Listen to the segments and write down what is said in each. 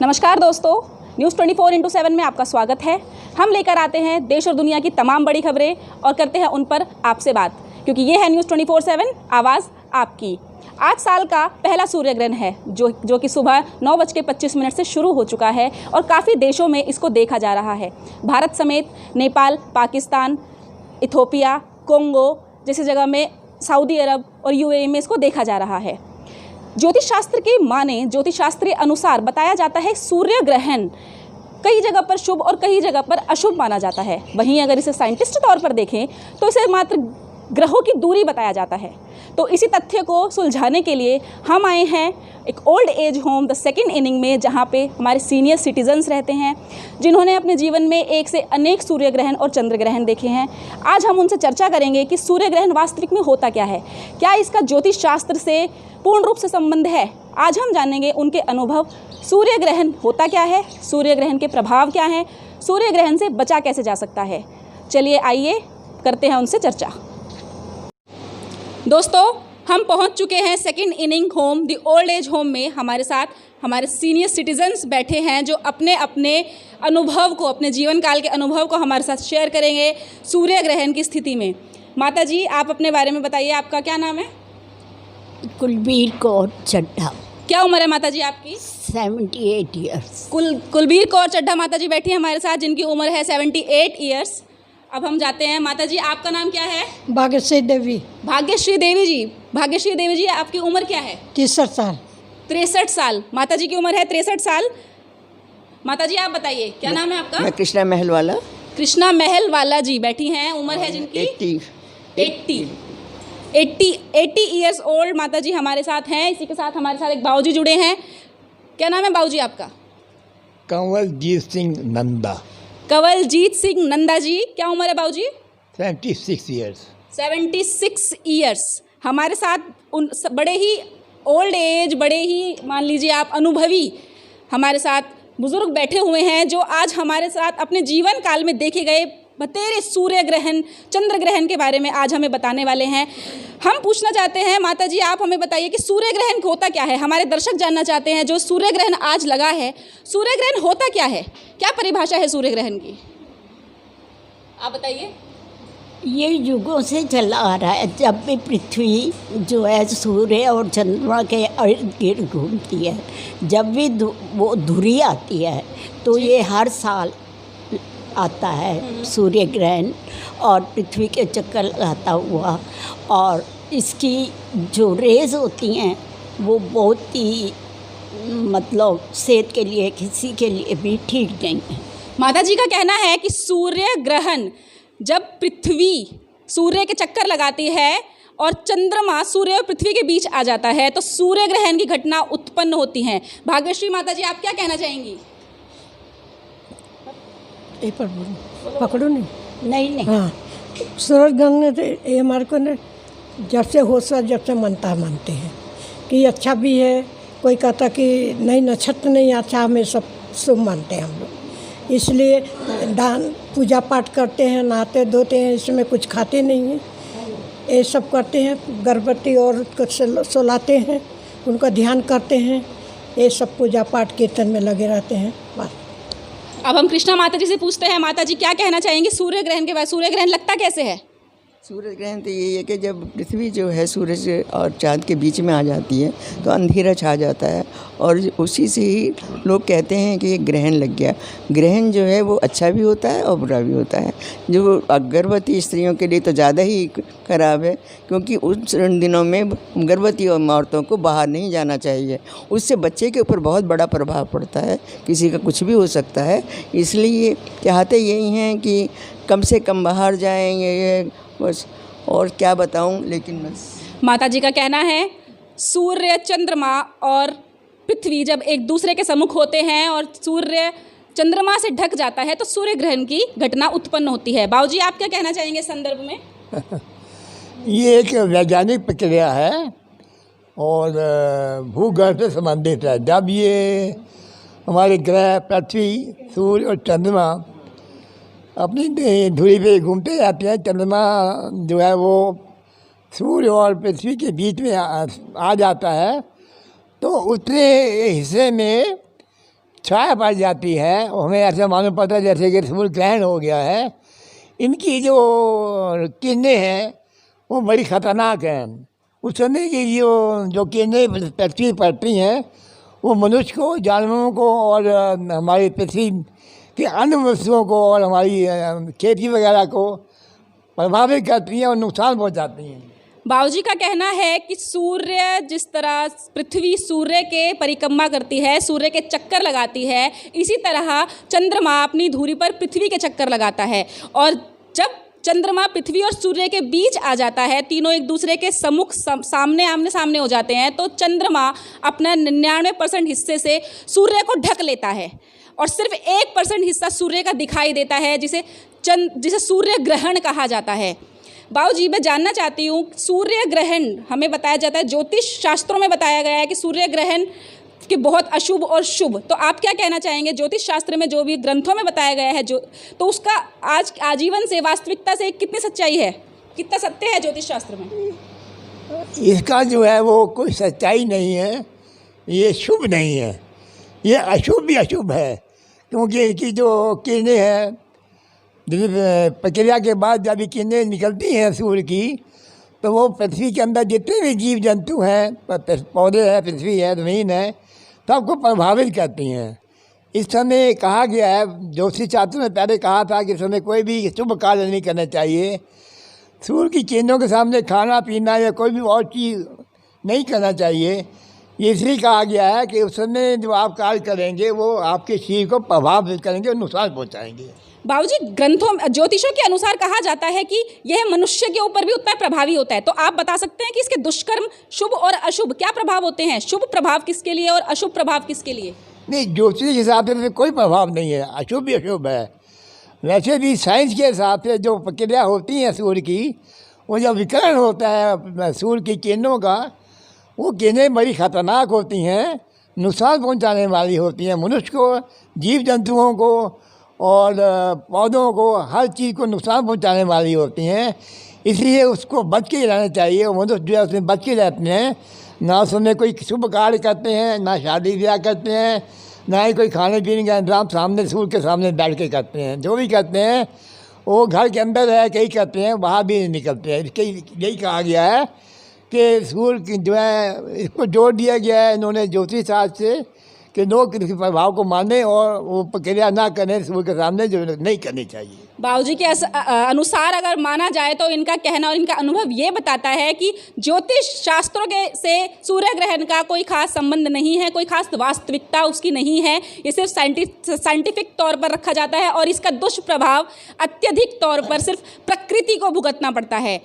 नमस्कार दोस्तों, न्यूज़ 24/7 में आपका स्वागत है। हम लेकर आते हैं देश और दुनिया की तमाम बड़ी खबरें और करते हैं उन पर आपसे बात, क्योंकि ये है न्यूज़ 24/7 आवाज़ आपकी। आज साल का पहला सूर्य ग्रहण है जो कि सुबह 9:25 से शुरू हो चुका है और काफ़ी देशों में इसको देखा जा रहा है। भारत समेत नेपाल, पाकिस्तान, इथोपिया, कोंगो जैसी जगह में, सऊदी अरब और यूएई में इसको देखा जा रहा है। ज्योतिष शास्त्र की माने, ज्योतिष शास्त्र अनुसार बताया जाता है सूर्य ग्रहण कई जगह पर शुभ और कई जगह पर अशुभ माना जाता है। वहीं अगर इसे साइंटिस्ट तौर पर देखें तो इसे मात्र ग्रहों की दूरी बताया जाता है। तो इसी तथ्य को सुलझाने के लिए हम आए हैं एक old age home the second inning में, जहां पे हमारे सीनियर सिटीजन्स रहते हैं जिन्होंने अपने जीवन में एक से अनेक सूर्य ग्रहण और चंद्र ग्रहण देखे हैं। आज हम उनसे चर्चा करेंगे कि सूर्य ग्रहण वास्तविक में होता क्या है, क्या इसका ज्योतिष शास्त्र से पूर्ण रूप से संबंध है। आज हम जानेंगे उनके अनुभव, सूर्य ग्रहण होता क्या है, सूर्य ग्रहण के प्रभाव क्या हैं, सूर्य ग्रहण से बचा कैसे जा सकता है। चलिए आइए करते हैं उनसे चर्चा। दोस्तों, हम पहुंच चुके हैं second inning home the old age home में। हमारे साथ हमारे सीनियर सिटीजन्स बैठे हैं जो अपने अपने अनुभव को, अपने जीवन काल के अनुभव को हमारे साथ शेयर करेंगे सूर्य ग्रहण की स्थिति में। माता जी, आप अपने बारे में बताइए, आपका क्या नाम है? कुलबीर कौर चड्ढा। क्या उम्र है माता जी आपकी? 78 ईयर्स। कुलबीर कौर चड्ढा माता जी बैठी हैं हमारे साथ, जिनकी उम्र है 78 ईयर्स। अब हम जाते हैं। माता जी, आपका नाम क्या है? भाग्यश्री देवी। भाग्यश्री देवी जी। भाग्यश्री देवी जी, आपकी उम्र क्या है? 63 साल। 63 साल। माता जी की उम्र है 63 साल। माता जी आप बताइए, क्या नाम है आपका? मैं कृष्णा महल वाला। कृष्णा महल वाला जी बैठी हैं, उम्र है जिनकी 80 ईयर्स ओल्ड। माता जी हमारे साथ हैं। इसी के साथ हमारे साथ एक बाबूजी जुड़े हैं। क्या नाम है बाबूजी आपका? कंवलजीत सिंह नंदा। कंवलजीत सिंह नंदा जी। क्या उम्र है बाबूजी? 76 ईयर्स। 76 ईयर्स। हमारे साथ उन बड़े ही ओल्ड एज, बड़े ही मान लीजिए आप अनुभवी हमारे साथ बुजुर्ग बैठे हुए हैं, जो आज हमारे साथ अपने जीवन काल में देखे गए बतेरे सूर्य ग्रहण, चंद्र ग्रहण के बारे में आज हमें बताने वाले हैं। हम पूछना चाहते हैं माता जी, आप हमें बताइए कि सूर्य ग्रहण होता क्या है। हमारे दर्शक जानना चाहते हैं, जो सूर्य ग्रहण आज लगा है, सूर्य ग्रहण होता क्या है, क्या परिभाषा है सूर्य ग्रहण की, आप बताइए। ये युगों से चला आ रहा है। जब भी पृथ्वी जो है सूर्य और चंद्रमा के इर्द गिर्द घूमती है, जब भी वो धुरी आती है, तो ये हर साल आता है सूर्य ग्रहण, और पृथ्वी के चक्कर लगाता हुआ। और इसकी जो रेज़ होती हैं वो बहुत ही मतलब सेहत के लिए किसी के लिए भी ठीक नहीं है। माता जी का कहना है कि सूर्य ग्रहण जब पृथ्वी सूर्य के चक्कर लगाती है और चंद्रमा सूर्य और पृथ्वी के बीच आ जाता है, तो सूर्य ग्रहण की घटना उत्पन्न होती है। भाग्यश्री माता जी, आप क्या कहना चाहेंगी? पकड़ो नहीं। हाँ, सूरज ग्रहण ने तो ये हमारे को ने जब से होश है, जब से मानते हैं कि अच्छा भी है। कोई कहता कि नहीं, नक्षत्र नहीं अच्छा, हमें सब शुभ मानते हैं हम लोग। इसलिए दान पूजा पाठ करते हैं, नहाते धोते हैं, इसमें कुछ खाते नहीं हैं, ये सब करते हैं। गर्भवती औरत को सुलाते हैं, उनका ध्यान करते हैं, ये सब पूजा पाठ कीर्तन में लगे रहते हैं। बस। अब हम कृष्णा माता जी से पूछते हैं, माता जी क्या कहना चाहेंगी सूर्य ग्रहण के बाद? सूर्य ग्रहण लगता कैसे है? सूर्य ग्रहण तो यही है कि जब पृथ्वी जो है सूरज और चाँद के बीच में आ जाती है तो अंधेरा छा जाता है, और उसी से ही लोग कहते हैं कि ये ग्रहण लग गया। ग्रहण जो है वो अच्छा भी होता है और बुरा भी होता है। जो गर्भवती स्त्रियों के लिए तो ज़्यादा ही खराब है, क्योंकि उस दिनों में गर्भवती औरतों को बाहर नहीं जाना चाहिए। उससे बच्चे के ऊपर बहुत बड़ा प्रभाव पड़ता है, किसी का कुछ भी हो सकता है। इसलिए चाहते यही हैं कि कम से कम बाहर जाएँ, ये बस। और क्या बताऊं, लेकिन बस। माता जी का कहना है सूर्य, चंद्रमा और पृथ्वी जब एक दूसरे के सम्मुख होते हैं और सूर्य चंद्रमा से ढक जाता है, तो सूर्य ग्रहण की घटना उत्पन्न होती है। बाबूजी, आप क्या कहना चाहेंगे इस संदर्भ में? ये एक वैज्ञानिक प्रक्रिया है और भूगर्भ से संबंधित है। जब ये हमारे ग्रह पृथ्वी, सूर्य और चंद्रमा अपनी धुरी पे घूमते जाते हैं, चंद्रमा जो है वो सूर्य और पृथ्वी के बीच में आ जाता है, तो उतने हिस्से में छाया पाई जाती है, और हमें ऐसा मालूम पड़ता है जैसे कि सूर्य ग्रहण हो गया है। इनकी जो किरणें हैं वो बड़ी ख़तरनाक हैं। उस समय की जो किरणें पृथ्वी पड़ती हैं वो मनुष्य को, जानवरों को और हमारी पृथ्वी के अन्य वस्तुओं को और हमारी खेती वगैरह को प्रभावित करती हैं और नुकसान पहुंचाती हैं। बाबूजी का कहना है कि सूर्य जिस तरह पृथ्वी सूर्य के परिक्रमा करती है, सूर्य के चक्कर लगाती है, इसी तरह चंद्रमा अपनी धुरी पर पृथ्वी के चक्कर लगाता है। और जब चंद्रमा पृथ्वी और सूर्य के बीच आ जाता है, तीनों एक दूसरे के सम्मुख आमने सामने हो जाते हैं, तो चंद्रमा अपना 99% हिस्से से सूर्य को ढक लेता है और सिर्फ 1% हिस्सा सूर्य का दिखाई देता है, जिसे सूर्य ग्रहण कहा जाता है। बाबूजी, मैं जानना चाहती हूँ, सूर्य ग्रहण हमें बताया जाता है, ज्योतिष शास्त्रों में बताया गया है कि सूर्य ग्रहण कि बहुत अशुभ और शुभ, तो आप क्या कहना चाहेंगे? ज्योतिष शास्त्र में जो भी ग्रंथों में बताया गया है तो उसका आज आजीवन से, वास्तविकता से कितनी सच्चाई है, कितना सत्य है ज्योतिष शास्त्र में? इसका जो है वो कोई सच्चाई नहीं है, ये शुभ नहीं है, ये अशुभ भी अशुभ है। क्योंकि इनकी जो किरणें हैं, प्रक्रिया के बाद जब ये किरणें निकलती हैं सूर्य की, तो वो पृथ्वी के अंदर जितने भी जीव जंतु हैं, पौधे हैं, पृथ्वी है, ज़मीन है, सबको प्रभावित करती हैं। इस समय कहा गया है, ज्योतिष शास्त्र में पहले कहा था कि इस समय कोई भी शुभ कार्य नहीं करना चाहिए, सूर्य की किरणों के सामने खाना पीना या कोई भी और चीज़ नहीं करना चाहिए। ये इसलिए कहा गया है कि उस समय जो आप कार्य करेंगे वो आपके शरीर को प्रभावित करेंगे और नुकसान पहुँचाएंगे। बाबूजी, ग्रंथों ज्योतिषों के अनुसार कहा जाता है कि यह मनुष्य के ऊपर भी उतना प्रभावी होता है, तो आप बता सकते हैं कि इसके दुष्कर्म शुभ और अशुभ क्या प्रभाव होते हैं? शुभ प्रभाव किसके लिए और अशुभ प्रभाव किसके लिए? नहीं, ज्योतिष के हिसाब से कोई प्रभाव नहीं है, अशुभ भी अशुभ है। वैसे भी साइंस के हिसाब से जो प्रक्रिया होती है सूर्य की, वो जब विकर्ण होता है सूर्य की किरणों का, वो किरणें बड़ी ख़तरनाक होती हैं, नुकसान पहुंचाने वाली होती हैं, मनुष्य को, जीव जंतुओं को और पौधों को, हर चीज़ को नुकसान पहुंचाने वाली होती हैं। इसलिए उसको बच के रहना चाहिए। मनुष्य जो है उसमें बच के रहते हैं, ना उसमें कोई शुभ कार्य करते हैं, ना शादी ब्याह करते हैं, ना ही कोई खाने पीने का इंतजाम सामने सूर्य के सामने बैठ के करते हैं। जो भी करते हैं वो घर के अंदर रह के ही करते हैं, बाहर भी नहीं निकलते हैं। इसके यही कहा गया है कि सूर्य की जो है, इसको जोड़ दिया गया है इन्होंने ज्योतिष शास्त्र से कि लोग किसी प्रभाव को माने और वो प्रक्रिया ना करें सूर्य के सामने, जो नहीं करनी चाहिए। बाबूजी के अनुसार अगर माना जाए तो इनका कहना और इनका अनुभव ये बताता है कि ज्योतिष शास्त्रों के से सूर्य ग्रहण का कोई खास संबंध नहीं है, कोई खास वास्तविकता उसकी नहीं है। ये सिर्फ साइंटिफिक तौर पर रखा जाता है और इसका दुष्प्रभाव अत्यधिक तौर पर सिर्फ प्रकृति को भुगतना पड़ता है।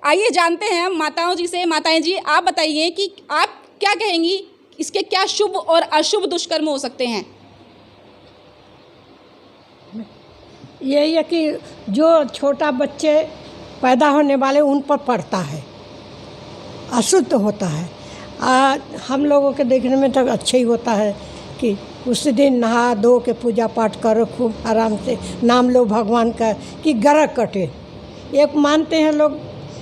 आइए जानते हैं माताओं जी से। माताएं जी, आप बताइए कि आप क्या कहेंगी, इसके क्या शुभ और अशुभ दुष्कर्म हो सकते हैं? यही है कि जो छोटा बच्चे पैदा होने वाले उन पर पड़ता है, अशुद्ध होता है। हम लोगों के देखने में तो अच्छा ही होता है कि उस दिन नहा धो के पूजा पाठ करो, खूब आराम से नाम लो भगवान का, कि ग्रह कटे। एक मानते हैं लोग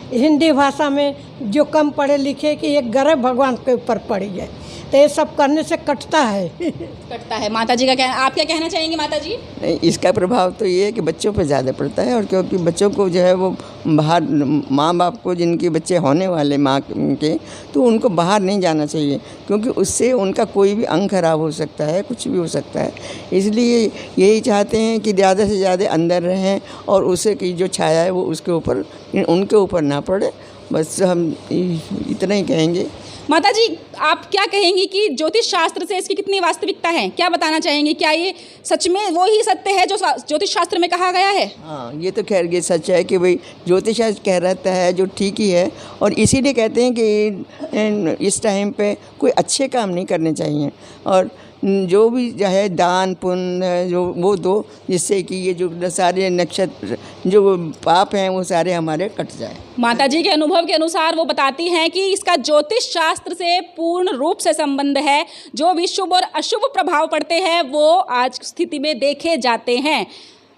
हिंदी भाषा में जो कम पढ़े लिखे कि एक ग्रह भगवान के ऊपर पड़ी जाए, तो ये सब करने से कटता है। कटता है। माता जी का कहना, आप क्या कहना चाहेंगी माता जी? नहीं, इसका प्रभाव तो ये है कि बच्चों पर ज़्यादा पड़ता है, और क्योंकि बच्चों को जो है वो बाहर, माँ बाप को जिनके बच्चे होने वाले माँ के, तो उनको बाहर नहीं जाना चाहिए, क्योंकि उससे उनका कोई भी अंग खराब हो सकता है, कुछ भी हो सकता है। इसलिए यही चाहते हैं कि ज़्यादा से ज़्यादा अंदर रहें और उसे की जो छाया है वो उसके ऊपर, उनके ऊपर ना पड़े। बस हम इतना ही कहेंगे। माता जी, आप क्या कहेंगी कि ज्योतिष शास्त्र से इसकी कितनी वास्तविकता है? क्या बताना चाहेंगे? क्या ये सच में वो ही सत्य है जो ज्योतिष शास्त्र में कहा गया है? हाँ, ये तो खैर ये सच है कि भाई ज्योतिष शास्त्र कह रहता है जो ठीक ही है, और इसीलिए कहते हैं कि इस टाइम पे कोई अच्छे काम नहीं करने चाहिए, और जो भी जो है दान पुण्य जो वो दो, जिससे कि ये जो सारे नक्षत्र जो पाप हैं वो सारे हमारे कट जाए। माता जी के अनुभव के अनुसार वो बताती हैं कि इसका ज्योतिष शास्त्र से पूर्ण रूप से संबंध है। जो भी शुभ और अशुभ प्रभाव पड़ते हैं वो आज स्थिति में देखे जाते हैं।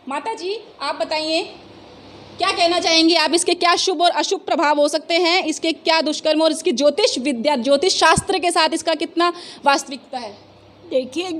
माता जी, आप बताइए क्या कहना चाहेंगी आप? इसके क्या शुभ और अशुभ प्रभाव हो सकते हैं, इसके क्या दुष्कर्म, और इसकी ज्योतिष विद्या, ज्योतिष शास्त्र के साथ इसका कितना वास्तविकता है? देखिए,